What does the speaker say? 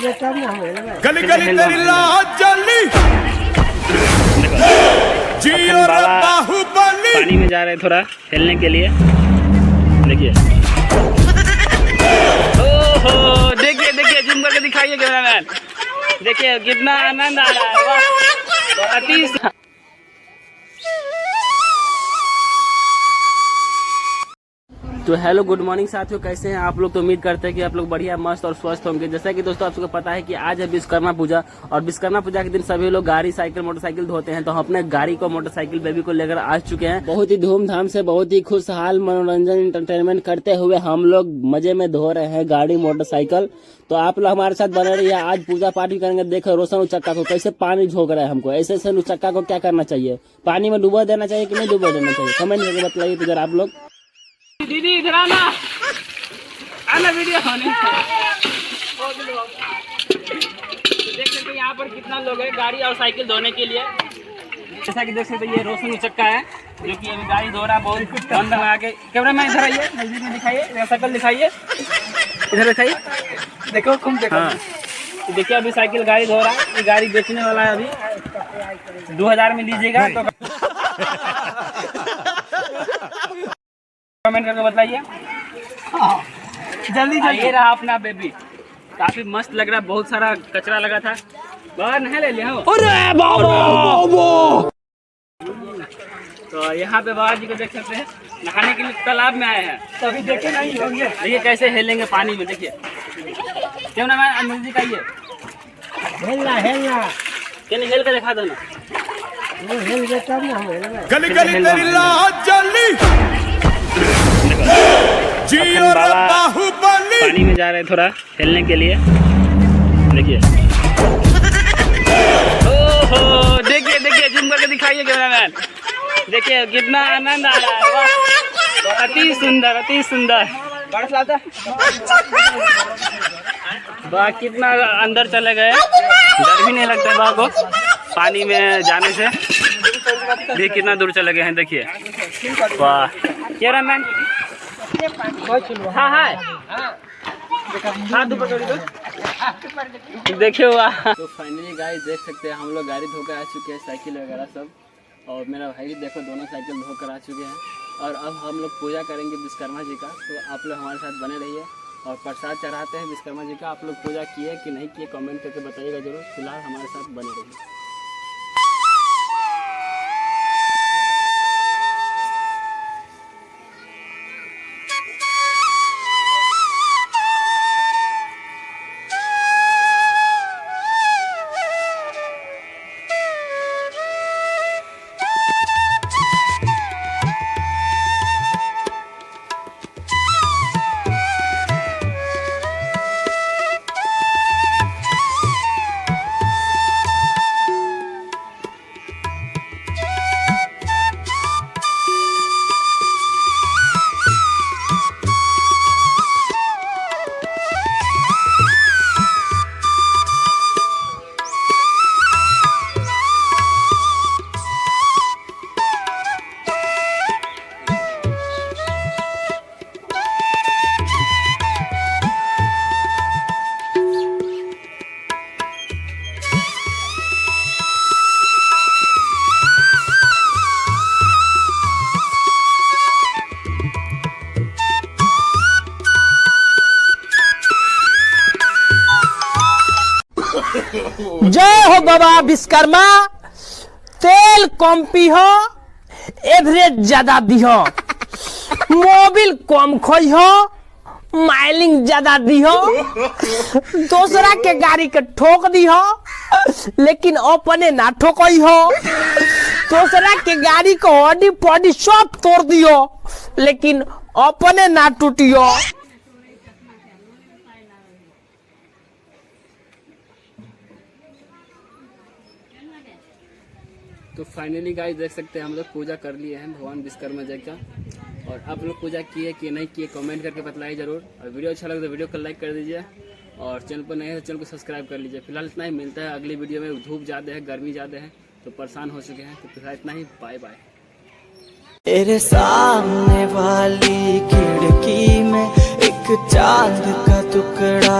गली गली तेरी लाज जली जियो रे बाहुबली। पानी में जा रहे हैं थोड़ा खेलने के लिए। देखिए ओहो, देखिए देखिए जूम करके दिखाइए कैमरामैन। देखिए कितना आनंद आ रहा है, वाह अति। तो हेलो गुड मॉर्निंग साथियों, कैसे हैं आप लोग। तो उम्मीद करते हैं कि आप लोग बढ़िया मस्त और स्वस्थ होंगे। जैसा कि दोस्तों आप सबको पता है कि आज है विश्वकर्मा पूजा, और विश्वकर्मा पूजा के दिन सभी लोग गाड़ी साइकिल मोटरसाइकिल धोते हैं। तो हम अपने गाड़ी को मोटरसाइकिल बेबी को लेकर आ चुके हैं। बहुत ही धूमधाम से, बहुत ही खुशहाल मनोरंजन इंटरटेनमेंट करते हुए हम लोग मजे में धो रहे हैं गाड़ी मोटरसाइकिल। तो आप लोग हमारे साथ बने रहिए। आज पूजा पाठ भी करेंगे। देखो रोशन उचक्का को कैसे पानी झोंक रहा है हमको। ऐसे उचक्का को क्या करना चाहिए, पानी में डूबा देना चाहिए कि नहीं डूबा देना चाहिए, कमेंट करके बताइए तो जरा आप लोग। दीदी इधर आना वीडियो होने। देख सकते हैं यहाँ पर कितना लोग है गाड़ी और साइकिल धोने के लिए। जैसा कि देख सकते हैं ये रोशन उचक्का है जो कि अभी गाड़ी धो रहा है। बहुत बंद लगा के। कैमरा मैन इधर आइए, नजदीक में दिखाइए, साइकिल दिखाइए, इधर दिखाइए। देखो तुम देखो। हाँ तो देखिए अभी साइकिल गाड़ी धो रहा है। ये गाड़ी बेचने वाला है, अभी 2000 में लीजिएगा तो कमेंट करके बताइए। जल्दी ये रहा अपना बेबी, काफी मस्त लग रहा है। बहुत सारा कचरा लगा था, बाहर नहीं ले लिया। अरे बाबा। तो यहाँ पे बाबा जी को देख सकते हैं, नहाने के लिए तालाब में आए हैं। कभी देखे नहीं होंगे। देखिए कैसे हेलेंगे पानी में। देखिए क्यों ना मैं नजदीक आइए, हेलना नहीं हेल के दिखा दो ना। गली गली तेरी लाज जली जियो रे बाहुबली। पानी में जा रहे हैं थोड़ा खेलने के लिए। देखिए ओहो, देखिए देखिए जूम करके दिखाइए कैमरामैन। देखिए कितना आनंद आ रहा है, वाह अति सुंदर अति सुंदर। वाह कितना अंदर चले गए, डर भी नहीं लगता है को पानी में जाने से। भी कितना दूर चले गए हैं, देखिए वाह कैमरामैन। हाँ देखिए वाह। तो फाइनली गाइस देख सकते हैं हम लोग गाड़ी धोकर आ चुके हैं, साइकिल वगैरह सब। और मेरा भाई भी देखो दोनों साइकिल धोकर आ चुके हैं। और अब हम लोग पूजा करेंगे विश्वकर्मा जी का। तो आप लोग हमारे साथ बने रहिए और प्रसाद चढ़ाते हैं विश्वकर्मा जी का। आप लोग पूजा किए कि नहीं किए कमेंट करके बताइएगा जरूर। फिलहाल हमारे साथ बने रहिए। जय हो बाबा विश्वकर्मा। तेल कम पीहो, एवरेज ज्यादा दिहो, मोबिल कम खोइहो, माइलिंग ज्यादा दिहो, दूसरा के गाड़ी के ठोक दिहो लेकिन अपने ना ठोकइहो, दूसरा के गाड़ी को हड्डी पड्डी सब तोड़ दियो लेकिन अपने ना टूटियो। तो फाइनली गाइस देख सकते हैं हम लोग पूजा कर लिए हैं भगवान विश्वकर्मा जी का। और आप लोग पूजा किए कि नहीं किए कमेंट करके बताइए जरूर। और वीडियो अच्छा लगे तो वीडियो को लाइक कर दीजिए, और चैनल पर नए हैं तो चैनल को सब्सक्राइब कर लीजिए। फिलहाल इतना ही, मिलता है अगली वीडियो में। धूप ज़्यादा है, गर्मी ज़्यादा है, तो परेशान हो चुके हैं। तो फिलहाल इतना ही, बाय बाय। तेरे सामने वाली खिड़की में एक चांद का टुकड़ा